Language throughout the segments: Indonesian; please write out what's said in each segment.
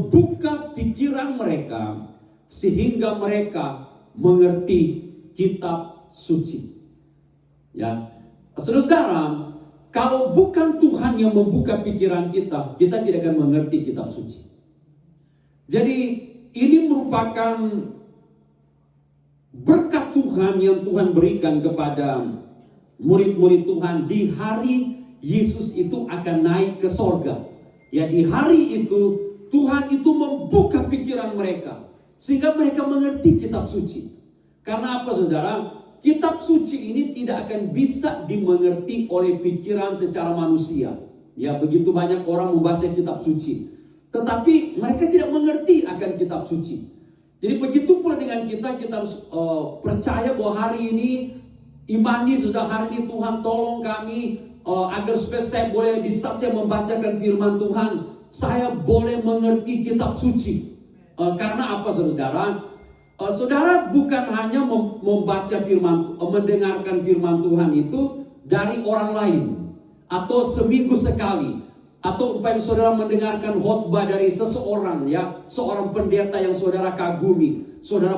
membuka pikiran mereka sehingga mereka mengerti kitab suci. Ya, saudara-saudara, kalau bukan Tuhan yang membuka pikiran kita, kita tidak akan mengerti kitab suci. Jadi ini merupakan berkat Tuhan yang Tuhan berikan kepada murid-murid Tuhan di hari Yesus itu akan naik ke sorga. Ya, di hari itu Tuhan itu membuka pikiran mereka sehingga mereka mengerti kitab suci. Karena apa, saudara? Kitab suci ini tidak akan bisa dimengerti oleh pikiran secara manusia. Ya, begitu banyak orang membaca kitab suci, tetapi mereka tidak mengerti akan kitab suci. Jadi begitu pula dengan kita harus percaya bahwa hari ini, imani sudah hari ini Tuhan tolong kami agar supaya saya boleh di saat saya membacakan firman Tuhan, saya boleh mengerti kitab suci. Karena apa, saudara? Saudara bukan hanya membaca firman, mendengarkan firman Tuhan itu dari orang lain atau seminggu sekali, atau umpamanya saudara mendengarkan khotbah dari seseorang, ya, seorang pendeta yang saudara kagumi, saudara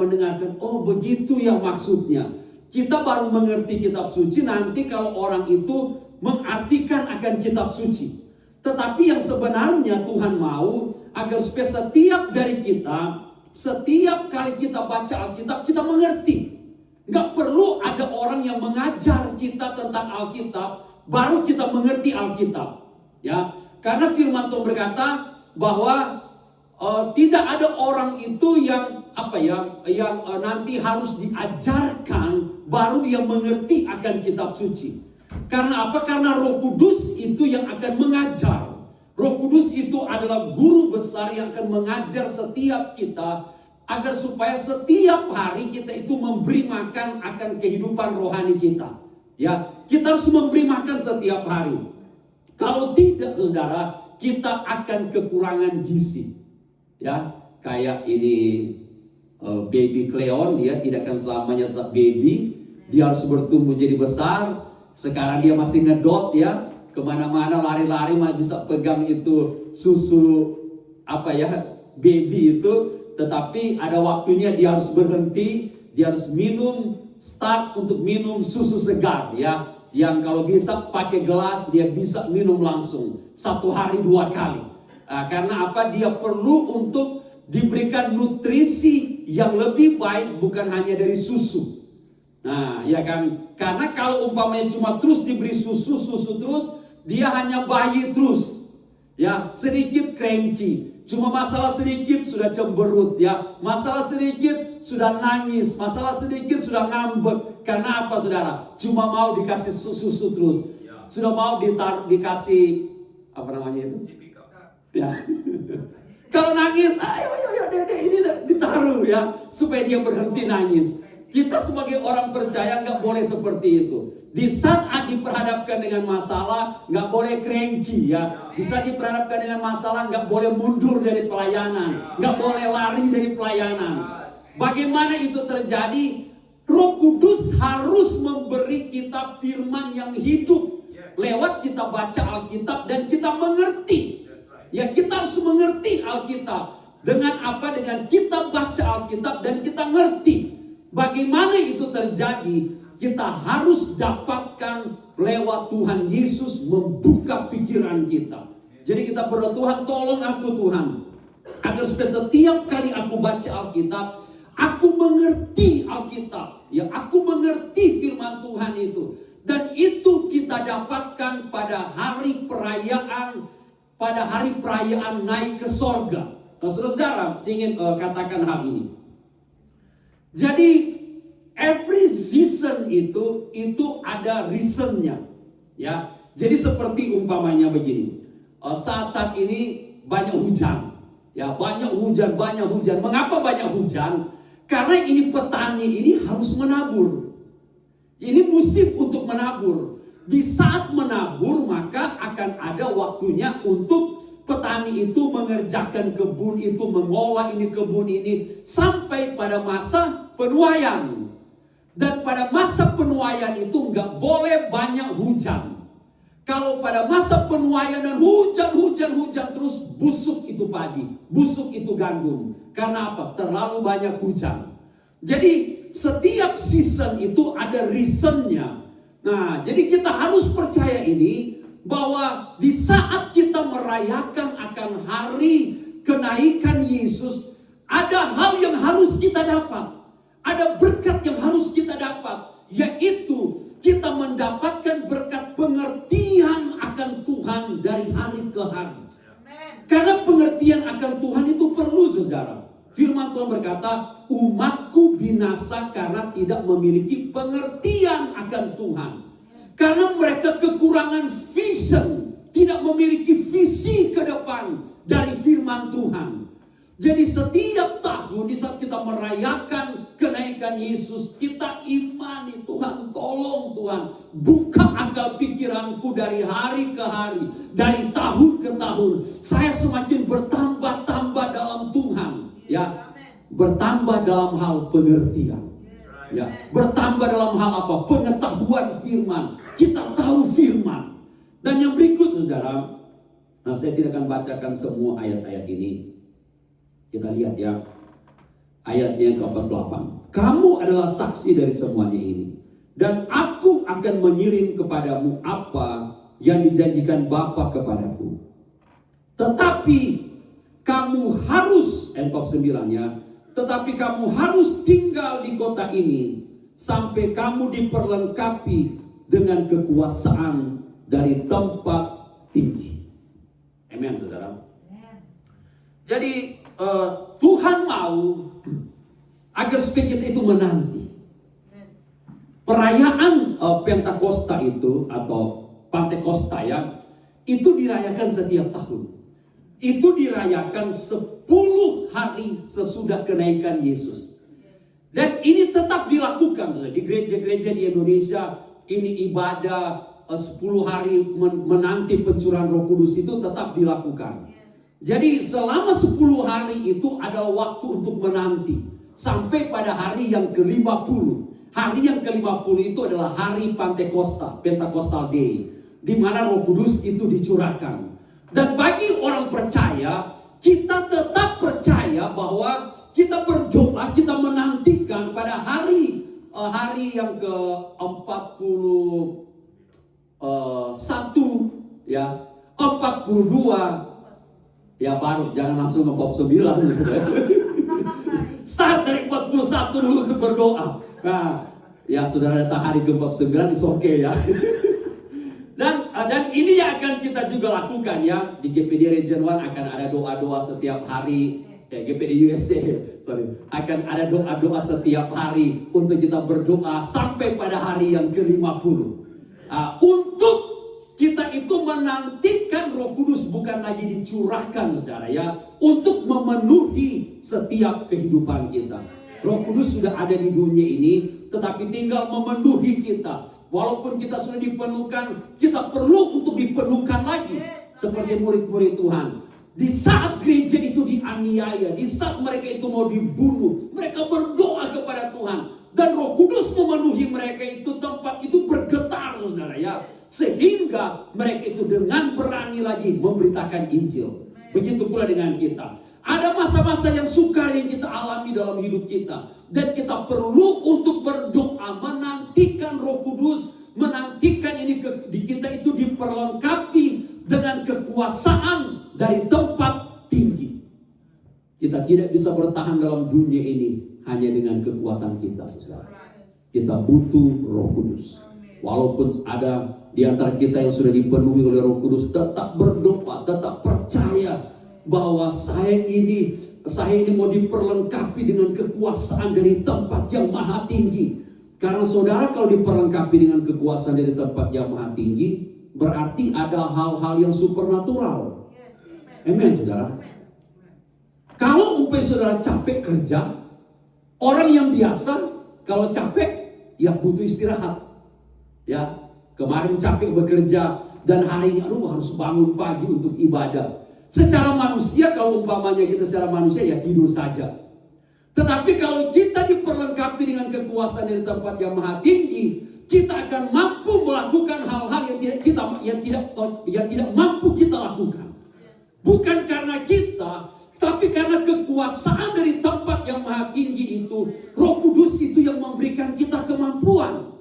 mendengarkan, oh begitu ya maksudnya. Kita baru mengerti kitab suci nanti kalau orang itu mengartikan akan kitab suci. Tetapi yang sebenarnya Tuhan mau agar supaya setiap dari kita, setiap kali kita baca Alkitab, kita mengerti. Nggak perlu ada orang yang mengajar kita tentang Alkitab, baru kita mengerti Alkitab. Ya, karena firman Tuhan berkata bahwa tidak ada orang itu yang nanti harus diajarkan baru dia mengerti akan kitab suci. Karena apa? Karena Roh Kudus itu yang akan mengajar. Roh Kudus itu adalah guru besar yang akan mengajar setiap kita agar supaya setiap hari kita itu memberi makan akan kehidupan rohani kita. Ya, kita harus memberi makan setiap hari. Kalau tidak, saudara, kita akan kekurangan gizi. Ya, kayak ini baby Cleon, dia tidak akan selamanya tetap baby. Dia harus bertumbuh jadi besar. Sekarang dia masih ngedot, ya, kemana-mana lari-lari masih bisa pegang itu susu baby itu. Tetapi ada waktunya dia harus berhenti, dia harus start untuk minum susu segar, ya, yang kalau bisa pakai gelas dia bisa minum langsung 1 hari 2 kali. Karena apa? Dia perlu untuk diberikan nutrisi yang lebih baik, bukan hanya dari susu. Nah, ya kan? Karena kalau umpamanya cuma terus diberi susu terus, dia hanya bayi terus. Ya, sedikit cranky. Cuma masalah sedikit sudah cemberut, ya. Masalah sedikit sudah nangis, masalah sedikit sudah ngambek. Karena apa, saudara? Cuma mau dikasih susu terus. Sudah mau dikasih apa namanya itu? Ya. Kalau nangis, ayo dede ini ditaruh, ya, supaya dia berhenti nangis. Kita sebagai orang percaya nggak boleh seperti itu. Di saat diperhadapkan dengan masalah, nggak boleh cranky, ya. Di saat diperhadapkan dengan masalah, nggak boleh mundur dari pelayanan, nggak boleh lari dari pelayanan. Bagaimana itu terjadi? Roh Kudus harus memberi kita firman yang hidup lewat kita baca Alkitab dan kita mengerti. Ya, kita harus mengerti Alkitab. Dengan apa? Dengan kita baca Alkitab dan kita ngerti. Bagaimana itu terjadi? Kita harus dapatkan lewat Tuhan Yesus membuka pikiran kita. Jadi kita berdoa, Tuhan tolong aku, Tuhan, agar setiap kali aku baca Alkitab, aku mengerti Alkitab. Ya, aku mengerti firman Tuhan itu. Dan itu kita dapatkan pada hari perayaan naik ke sorga. Nah, saudara-saudara, saya ingin katakan hal ini. Jadi every season itu ada reasonnya, ya. Jadi seperti umpamanya begini, saat-saat ini banyak hujan, ya, banyak hujan. Mengapa banyak hujan? Karena ini petani ini harus menabur. Ini musim untuk menabur. Di saat menabur maka akan ada waktunya untuk petani itu mengerjakan kebun itu, mengolah ini kebun ini sampai pada masa penuaian. Dan pada masa penuaian itu nggak boleh banyak hujan. Kalau pada masa penuaian dan hujan terus, busuk itu padi, busuk itu gandum. Karena apa? Terlalu banyak hujan. Jadi setiap season itu ada reasonnya. Nah, jadi kita harus percaya ini, bahwa di saat kita merayakan akan hari kenaikan Yesus, ada hal yang harus kita dapat. Ada berkat yang harus kita dapat, yaitu kita mendapatkan berkat pengertian akan Tuhan dari hari ke hari. Karena pengertian akan Tuhan itu perlu, saudara. Firman Tuhan berkata, umatku binasa karena tidak memiliki pengertian akan Tuhan. Karena mereka kekurangan vision, tidak memiliki visi ke depan dari firman Tuhan. Jadi setiap tahun di saat kita merayakan kenaikan Yesus, kita imani, Tuhan tolong Tuhan, buka akal pikiranku dari hari ke hari, dari tahun ke tahun. Saya semakin bertambah-tambah dalam Tuhan, ya, bertambah dalam hal pengertian, ya, bertambah dalam hal apa? Pengetahuan firman. Kita tahu firman. Dan yang berikut, saudara, nah saya tidak akan bacakan semua ayat-ayat ini. Kita lihat ya, ayatnya yang ke-48. Kamu adalah saksi dari semuanya ini. Dan aku akan mengirim kepadamu apa yang dijanjikan Bapa kepadaku. Tetapi kamu harus, ayat 49-nya, tetapi kamu harus tinggal di kota ini sampai kamu diperlengkapi dengan kekuasaan dari tempat tinggi. Amin, saudara. Jadi Tuhan mau agar supaya kita itu menanti perayaan Pentakosta itu, atau Pantekosta ya, itu dirayakan setiap tahun. Itu dirayakan 10 hari sesudah kenaikan Yesus. Dan ini tetap dilakukan di gereja-gereja di Indonesia. Ini ibadah 10 hari menanti pencurahan Roh Kudus itu tetap dilakukan. Jadi selama 10 hari itu adalah waktu untuk menanti sampai pada hari yang ke-50. Hari yang ke-50 itu adalah hari Pantekosta, Pentecostal Day, di mana Roh Kudus itu dicurahkan. Dan bagi orang percaya, kita tetap percaya bahwa kita berdoa, kita menantikan pada hari yang ke-41 ya, 42. Ya baru, jangan langsung ke bab 9. Start dari 41 dulu untuk berdoa. Nah, ya saudara datang hari ke bab 9, is okay ya. Dan ini yang akan kita juga lakukan ya. Di GPD Region 1 akan ada doa-doa setiap hari. GPD USA, akan ada doa-doa setiap hari untuk kita berdoa sampai pada hari yang ke-50. Untuk kita itu menantikan Roh Kudus bukan lagi dicurahkan, saudara ya, untuk memenuhi setiap kehidupan kita. Roh Kudus sudah ada di dunia ini, tetapi tinggal memenuhi kita. Walaupun kita sudah dipenuhkan, kita perlu untuk dipenuhkan lagi seperti murid-murid Tuhan. Di saat gereja itu dianiaya, di saat mereka itu mau dibunuh, mereka berdoa kepada Tuhan. Dan Roh Kudus memenuhi mereka itu, tempat itu bergetar, saudara ya. Sehingga mereka itu dengan berani lagi memberitakan Injil. Begitu pula dengan kita. Ada masa-masa yang sukar yang kita alami dalam hidup kita. Dan kita perlu untuk berdoa, menantikan Roh Kudus, menantikan ini kita itu diperlengkapi dengan kekuasaan dari tempat tinggi. Kita tidak bisa bertahan dalam dunia ini hanya dengan kekuatan kita, saudara. Kita butuh Roh Kudus. Walaupun ada di antara kita yang sudah dipenuhi oleh Roh Kudus, tetap berdoa, tetap percaya bahwa saya ini mau diperlengkapi dengan kekuasaan dari tempat yang maha tinggi. Karena saudara, kalau diperlengkapi dengan kekuasaan dari tempat yang maha tinggi, berarti ada hal-hal yang supernatural. Amin, saudara. Kalau umpamanya saudara capek kerja, orang yang biasa kalau capek ya butuh istirahat. Ya, kemarin capek bekerja dan hari ini harus bangun pagi untuk ibadah. Secara manusia, kalau umpamanya kita secara manusia ya tidur saja. Tetapi kalau kita diperlengkapi dengan kekuasaan dari tempat yang maha tinggi, kita akan mampu melakukan hal-hal yang tidak mampu kita lakukan. Bukan karena kita, tapi karena kekuasaan dari tempat yang maha tinggi itu. Roh Kudus itu yang memberikan kita kemampuan.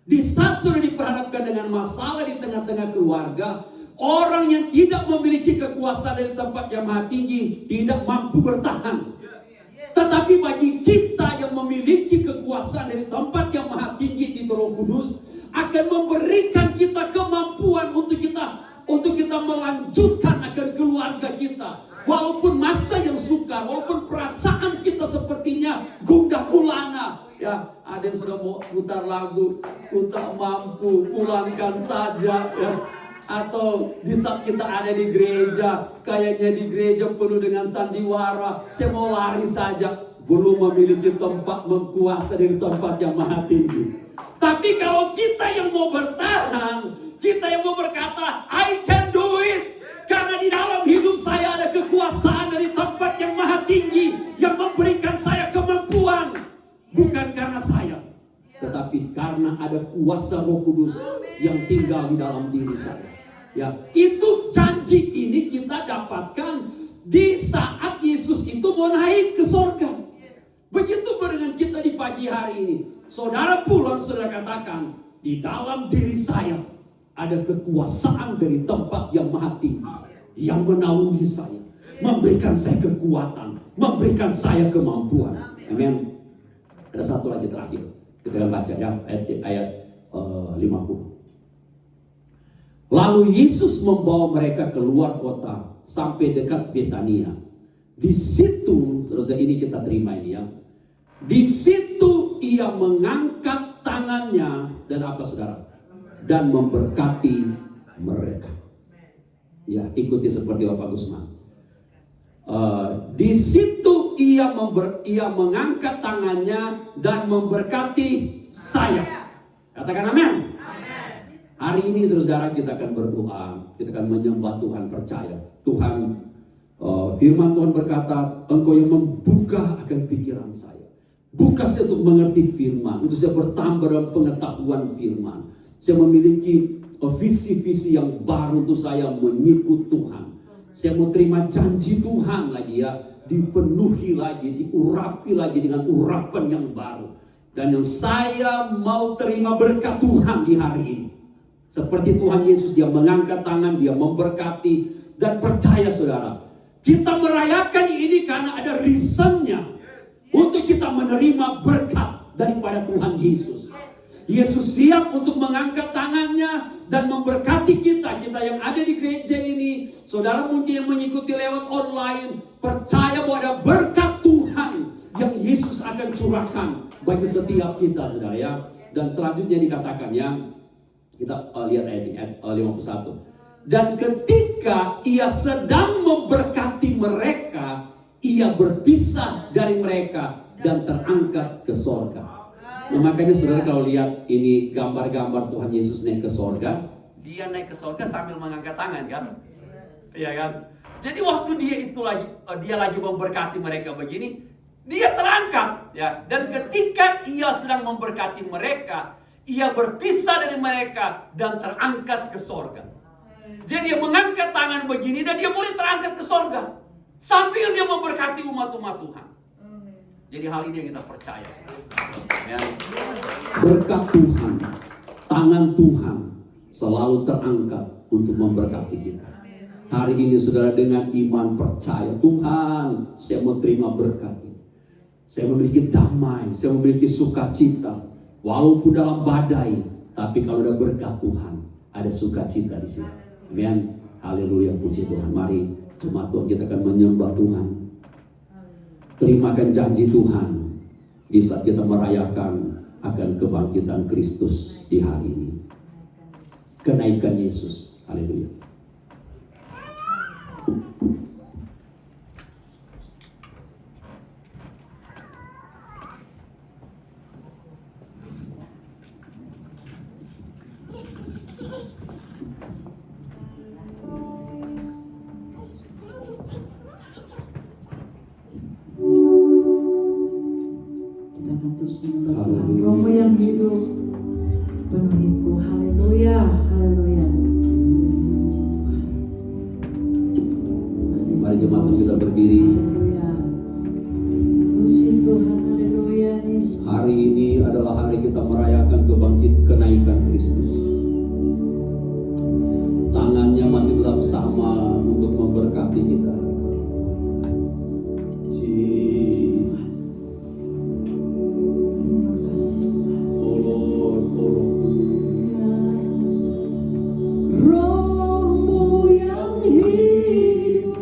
Di saat sudah diperhadapkan dengan masalah di tengah-tengah keluarga, orang yang tidak memiliki kekuasaan dari tempat yang maha tinggi tidak mampu bertahan. Tetapi bagi kita yang memiliki kekuasaan dari tempat yang maha tinggi itu, Roh Kudus akan memberikan kita kemampuan untuk kita melanjutkan akan keluarga kita. Walaupun masa yang sukar, walaupun perasaan kita sepertinya gundah gulana. Ya, ada yang sudah mau putar lagu, "Ku tak mampu, pulangkan saja." Ya. Atau di saat kita ada di gereja, kayaknya di gereja penuh dengan sandiwara, saya mau lari saja. Belum memiliki tempat mengkuasa dari tempat yang maha tinggi. Tapi kalau kita yang mau bertahan, kita yang mau berkata, "I can do it." Karena di dalam hidup saya ada kekuasaan dari tempat yang maha tinggi yang memberikan saya kemampuan. Bukan karena saya, tetapi karena ada kuasa Roh Kudus yang tinggal di dalam diri saya. Ya, itu janji ini kita dapatkan di saat Yesus itu mau naik ke sorga. Begitu dengan kita di pagi hari ini. Saudara pulang, saudara katakan, di dalam diri saya ada kekuasaan dari tempat yang maha tinggi yang menaungi saya, memberikan saya kekuatan, memberikan saya kemampuan. Amin. Ada satu lagi terakhir, kita akan baca ya, ayat 50. Lalu Yesus membawa mereka keluar kota sampai dekat Betania. Di situ, terus ini kita terima ini ya. Di situ ia mengangkat tangannya dan apa saudara? Dan memberkati mereka. Ya, ikuti seperti Bapak Gusman. Di situ ia mengangkat tangannya dan memberkati saya. Katakan amin. Hari ini saudara kita akan berdoa, kita akan menyembah Tuhan, percaya Tuhan, firman Tuhan berkata, "Engkau yang membuka akan pikiran saya." Buka saya untuk mengerti firman, untuk saya bertambah dalam pengetahuan firman. Saya memiliki visi-visi yang baru untuk saya mengikut Tuhan. Saya mau terima janji Tuhan lagi ya, dipenuhi lagi, diurapi lagi dengan urapan yang baru. Dan yang saya mau terima berkat Tuhan di hari ini. Seperti Tuhan Yesus, dia mengangkat tangan, dia memberkati. Dan percaya saudara, kita merayakan ini karena ada reasonnya. Untuk kita menerima berkat daripada Tuhan Yesus. Yesus siap untuk mengangkat tangannya dan memberkati kita yang ada di gereja ini. Saudara mungkin yang mengikuti lewat online, percaya bahwa ada berkat Tuhan yang Yesus akan curahkan bagi setiap kita, saudara ya. Dan selanjutnya dikatakan ya, kita lihat ayat 51. Dan ketika ia sedang memberkati mereka, ia berpisah dari mereka dan terangkat ke sorga. Nah, makanya saudara kalau lihat ini gambar-gambar Tuhan Yesus naik ke sorga, dia naik ke sorga sambil mengangkat tangan kan? Iya kan? Jadi waktu dia lagi memberkati mereka begini, dia terangkat ya. Dan ketika ia sedang memberkati mereka, ia berpisah dari mereka dan terangkat ke sorga. Jadi dia mengangkat tangan begini dan dia boleh terangkat ke sorga sambil dia memberkati umat-umat Tuhan. Jadi hal ini yang kita percaya. Ya. Berkat Tuhan, tangan Tuhan selalu terangkat untuk memberkati kita. Hari ini saudara dengan iman percaya, Tuhan, saya mau terima berkat ini. Saya memiliki damai, saya memiliki sukacita. Walaupun dalam badai, tapi kalau ada berkat Tuhan, ada sukacita di sini. Amin. Haleluya, puji Tuhan. Mari jemaat Tuhan, kita akan menyembah Tuhan. Terimakan janji Tuhan di saat kita merayakan akan kebangkitan Kristus di hari ini. Kenaikan Yesus. Haleluya. Kita akan terus menyembah Tuhan, Romo yang hidup. berdiri. Haleluya. Puji Tuhan, haleluya Yesus. Hari ini adalah hari kita merayakan kenaikan Kristus. Tangannya masih tetap sama untuk memberkati kita. Terima kasih Tuhan. Oh Lord, oh Lord. Rohmu yang hidup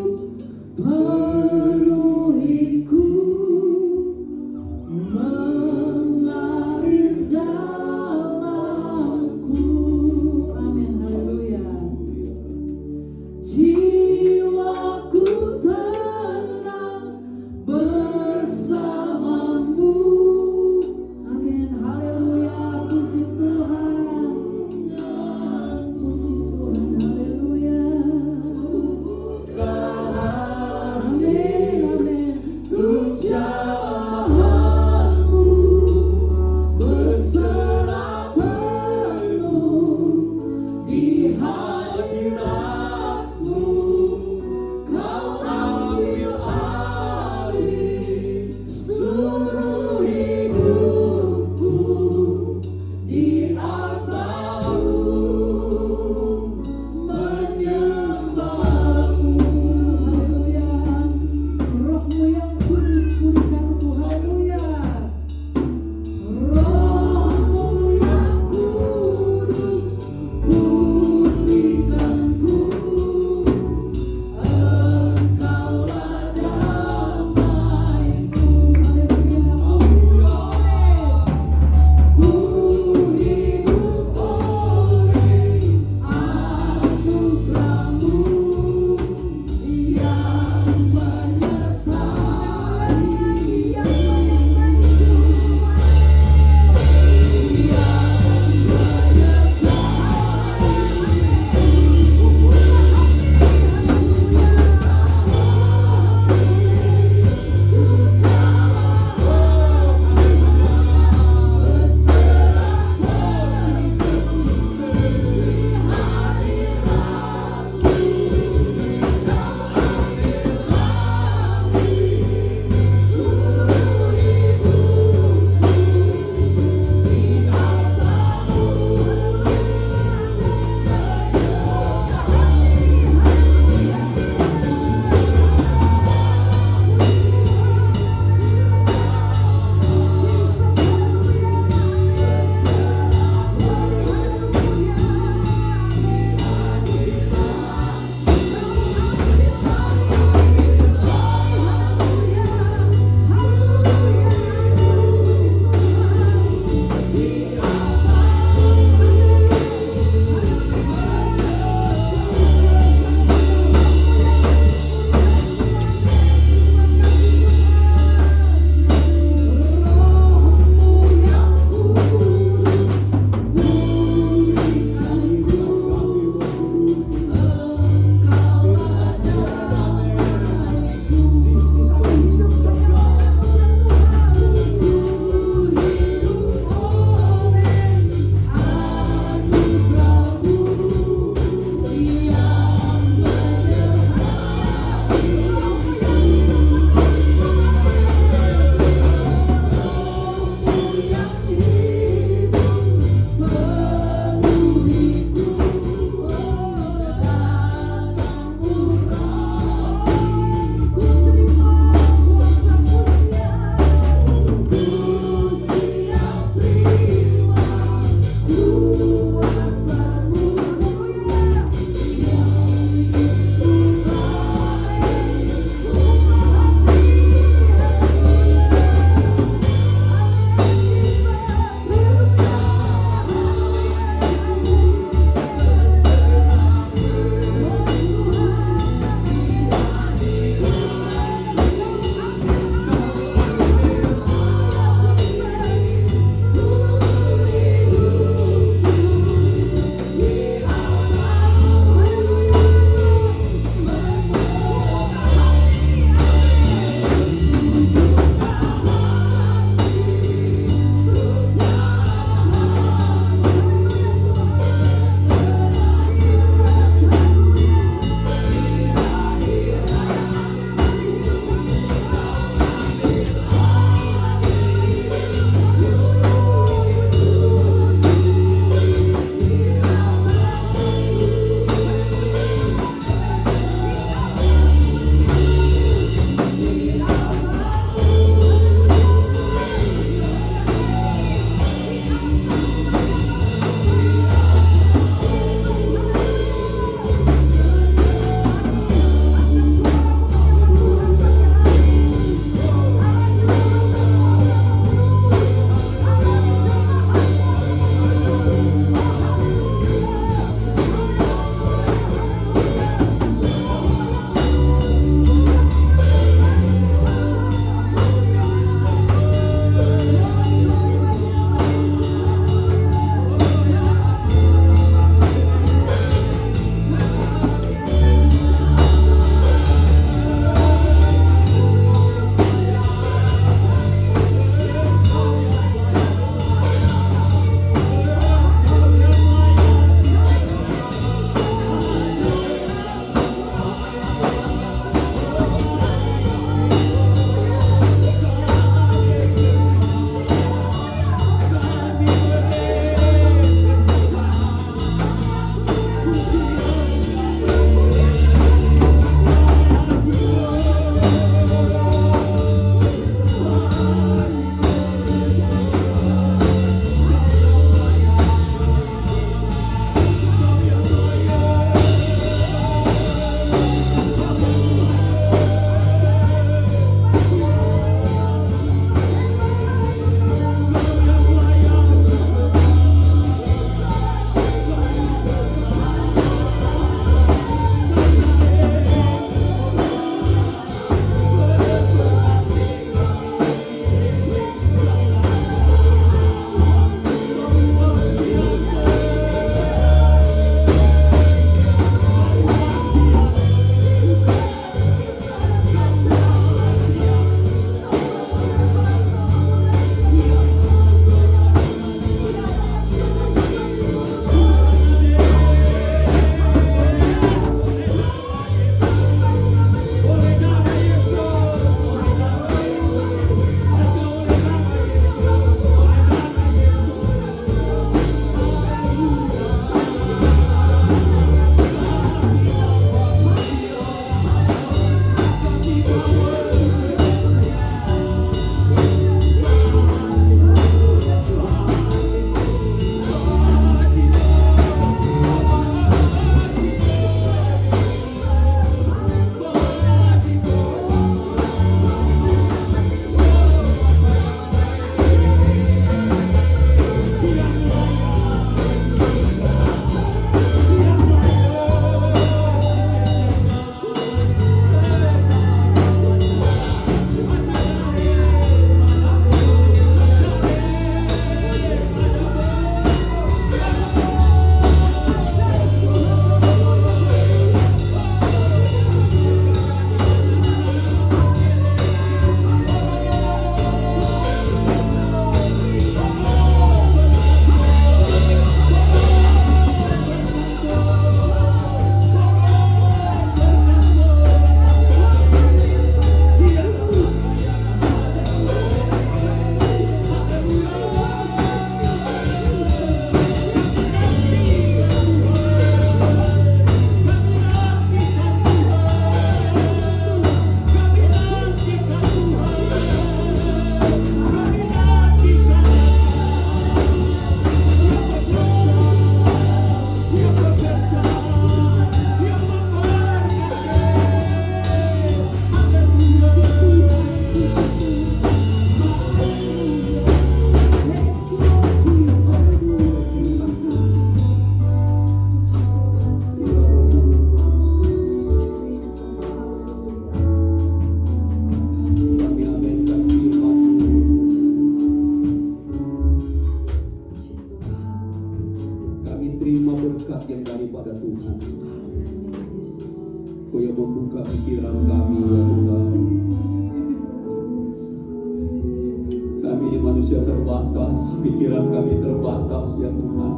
terbatas, pikiran kami terbatas ya Tuhan.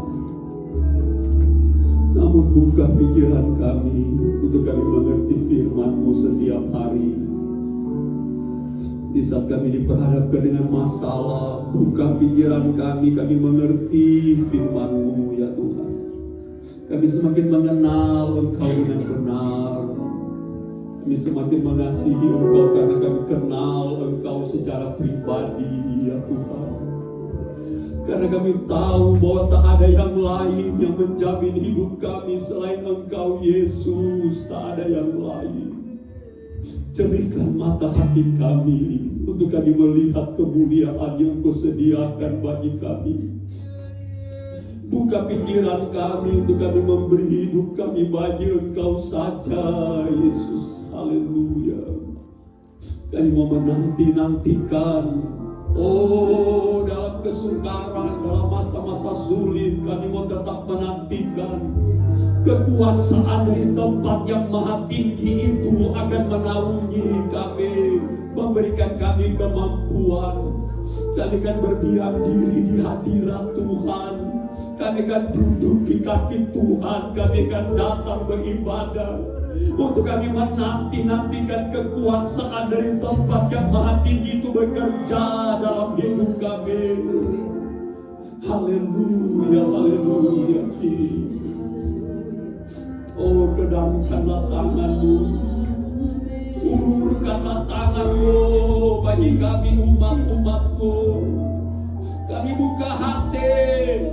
Namun buka pikiran kami untuk kami mengerti firman-Mu setiap hari. Di saat kami diperhadapkan dengan masalah, buka pikiran kami mengerti firman-Mu ya Tuhan. Kami semakin mengenal Engkau dengan benar. Kami semakin mengasihi Engkau karena kami kenal Engkau secara pribadi ya Tuhan. Karena kami tahu bahwa tak ada yang lain yang menjamin hidup kami selain Engkau Yesus. Tak ada yang lain. Cerihkan mata hati kami untuk kami melihat kemuliaan yang Kau sediakan bagi kami. Buka pikiran kami untuk kami memberi hidup kami bagi Engkau saja, Yesus. Haleluya. Kami mau menanti-nantikan, oh dalam kesukaran, dalam masa-masa sulit, kami mau tetap menantikan kekuasaan dari tempat yang maha tinggi itu akan menaungi kami, memberikan kami kemampuan. Kami akan berdiam diri di hadirat Tuhan. Kami akan duduk di kaki Tuhan. Kami akan datang beribadah untuk kami menanti-nantikan kekuasaan dari tempat yang maha tinggi itu bekerja dalam hidup kami. Haleluya, haleluya Jesus. Oh, kedangkanlah tangan-Mu, ulurkanlah tangan-Mu bagi kami umat-umat-Mu. Kami buka hati,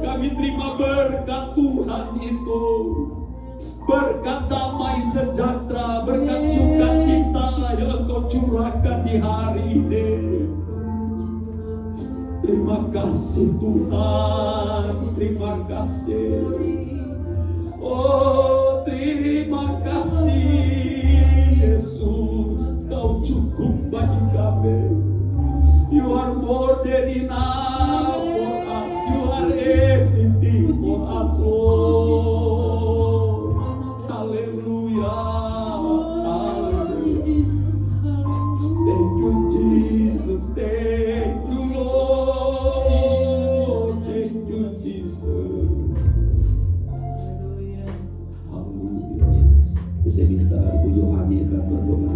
kami terima berkat Tuhan itu. Berkat damai sejahtera, berkat sukacita yang Engkau curahkan di hari ini. Terima kasih Tuhan, terima kasih. Oh, terima kasih Yesus, Kau cukup bagi kami. You are more than enough for us. You are everything for us, Lord. Hallelujah. Hallelujah. Thank you, Jesus. Thank you, Lord. Thank you, Jesus. Hallelujah. Saya minta Ibu Yohani akan berdoa.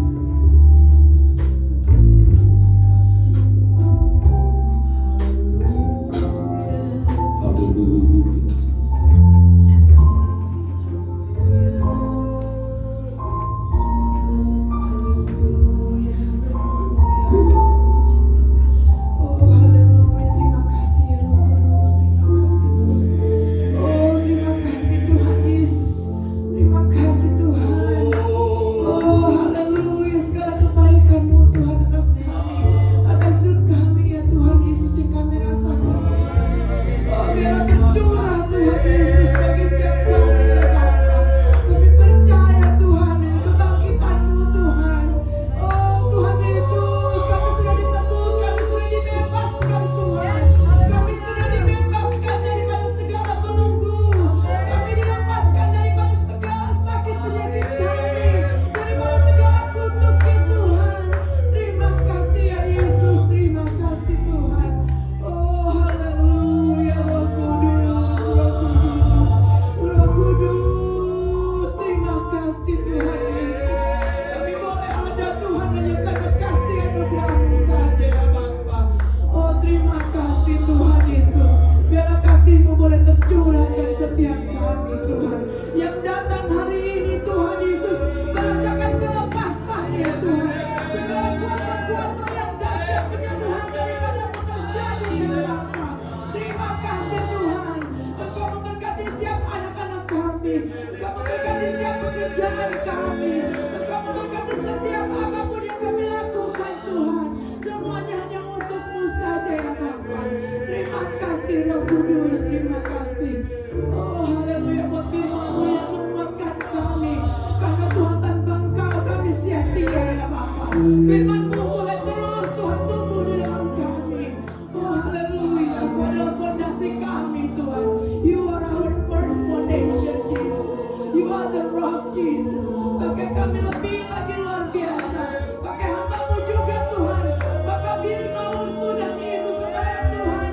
Firman-Mu boleh terus Tuhan tumbuh di dalam kami. Oh haleluya, Engkau adalah fondasi kami Tuhan. You are our firm foundation Jesus. You are the rock Jesus. Pakai kami lebih lagi luar biasa. Pakai hamba-Mu juga Tuhan. Bapak Billy mau dan Ibu kepada Tuhan.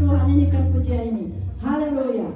Tuhan, nyanyikan pujian ini. Haleluya.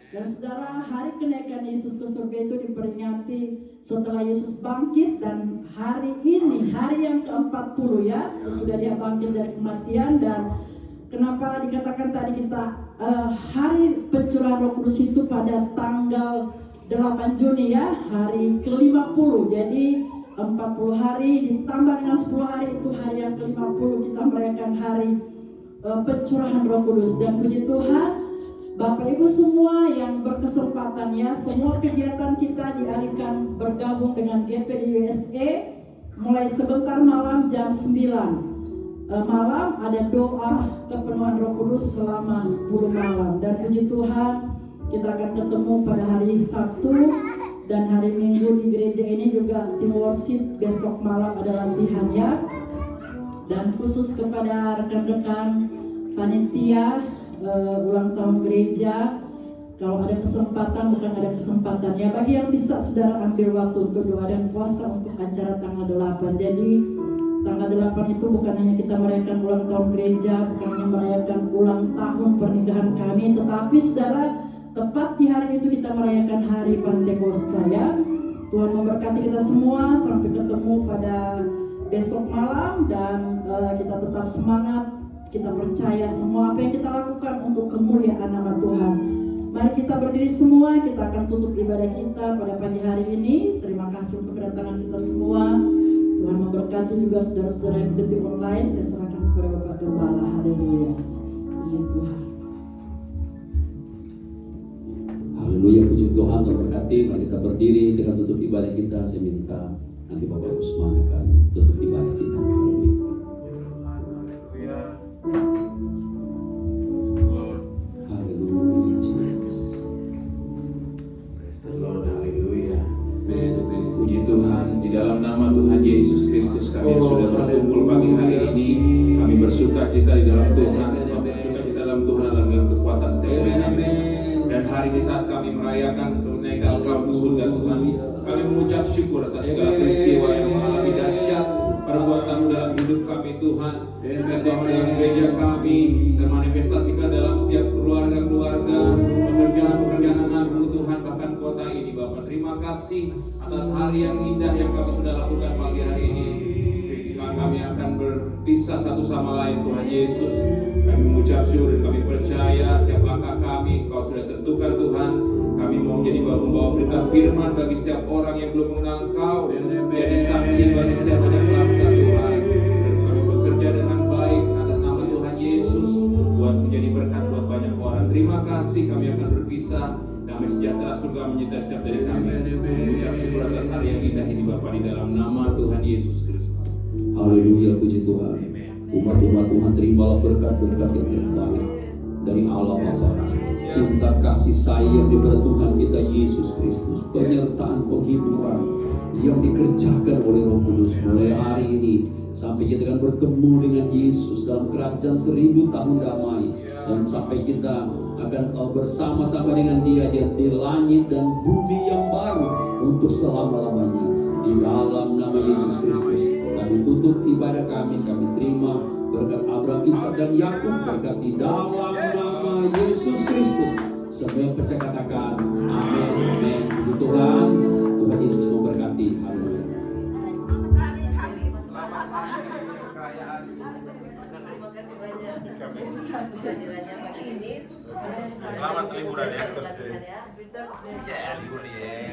Dan saudara, hari kenaikan Yesus ke surga itu diperingati setelah Yesus bangkit, dan hari ini hari yang ke-40 ya, sesudah dia bangkit dari kematian. Dan kenapa dikatakan tadi kita hari pencurahan Roh Kudus itu pada tanggal 8 Juni ya, hari ke-50. Jadi 40 hari ditambah dengan 10 hari, itu hari yang ke-50 kita merayakan hari pencurahan Roh Kudus. Dan puji Tuhan, Bapak Ibu semua yang berkesempatan ya, semua kegiatan kita dialihkan bergabung dengan GPD USA mulai sebentar malam jam 9 malam ada doa kepenuhan Roh Kudus selama 10 malam. Dan puji Tuhan, kita akan ketemu pada hari Sabtu dan hari Minggu di gereja ini juga tim worship. Besok malam ada latihan ya. Dan khusus kepada rekan-rekan panitia ulang tahun gereja, kalau ada kesempatan, bukan ada kesempatan ya, bagi yang bisa saudara ambil waktu untuk doa dan puasa untuk acara tanggal 8. Jadi tanggal 8 itu bukan hanya kita merayakan ulang tahun gereja, bukan hanya merayakan ulang tahun pernikahan kami, tetapi saudara, tepat di hari itu kita merayakan hari Pantekosta ya. Tuhan memberkati kita semua sampai ketemu pada besok malam, dan kita tetap semangat. Kita percaya semua apa yang kita lakukan untuk kemuliaan nama Tuhan. Mari kita berdiri semua, kita akan tutup ibadah kita pada pagi hari ini. Terima kasih untuk kedatangan kita semua. Tuhan memberkati juga saudara-saudara yang mengikuti online. Saya serahkan kepada Bapak Gembala. Haleluya. Puji Tuhan. Haleluya, puji Tuhan, terberkati. Mari kita berdiri, kita tutup ibadah kita. Saya minta nanti Bapak Ibu semua akan tutup ibadah kita. Haleluya. Di dalam nama Tuhan Yesus Kristus, kami yang sudah berkumpul pagi hari ini, kami bersuka cita di dalam Tuhan, sebab bersuka cita dalam Tuhan adalah dengan kekuatan setiap hari. Dan hari ini saat kami merayakan kenaikan Engkau ke surga Tuhan, kami mengucap syukur atas segala peristiwa yang mengalami dahsyat perbuatan-Mu dalam hidup kami Tuhan, dan dalam gereja kami, dan manifestasikan dalam setiap keluarga-keluarga, pekerjaan-pekerjaan anak-Mu Tuhan, bahkan kota ini Bapak. Terima kasih atas hari yang indah yang kami sudah lakukan pagi hari ini. Jika kami akan berpisah satu sama lain Tuhan Yesus, kami mengucap syukur dan kami percaya setiap langkah kami Kau sudah tentukan Tuhan. Kami mau menjadi pembawa berita firman bagi setiap orang yang belum mengenal Engkau, menjadi saksi bagi setiap anak bangsa Tuhan. Dan kami bekerja kasih kami akan berpisah. Damai sejahtera surga menyertai setiap dari kami. Mengucap syukur atas hari yang indah ini Bapa, di dalam nama Tuhan Yesus Kristus. Haleluya, puji Tuhan. Umat-umat Tuhan, terimalah berkat-berkat yang terbaik dari Allah Bapa. Cinta kasih sayang daripada Tuhan kita Yesus Kristus, penyertaan penghiburan yang dikerjakan oleh Roh Kudus mulai hari ini sampai kita akan bertemu dengan Yesus dalam kerajaan 1000 tahun damai, dan sampai kita akan bersama-sama dengan Dia di langit dan bumi yang baru untuk selama-lamanya. Di dalam nama Yesus Kristus kami tutup ibadah kami terima berkat Abraham, Ishak dan Yakub, berkat di dalam nama Yesus Kristus. Semua yang percaya katakan amin, amin. Puji Tuhan, Tuhan Yesus memberkati. Haleluya. Selamat liburan ya. Ya, libur ya.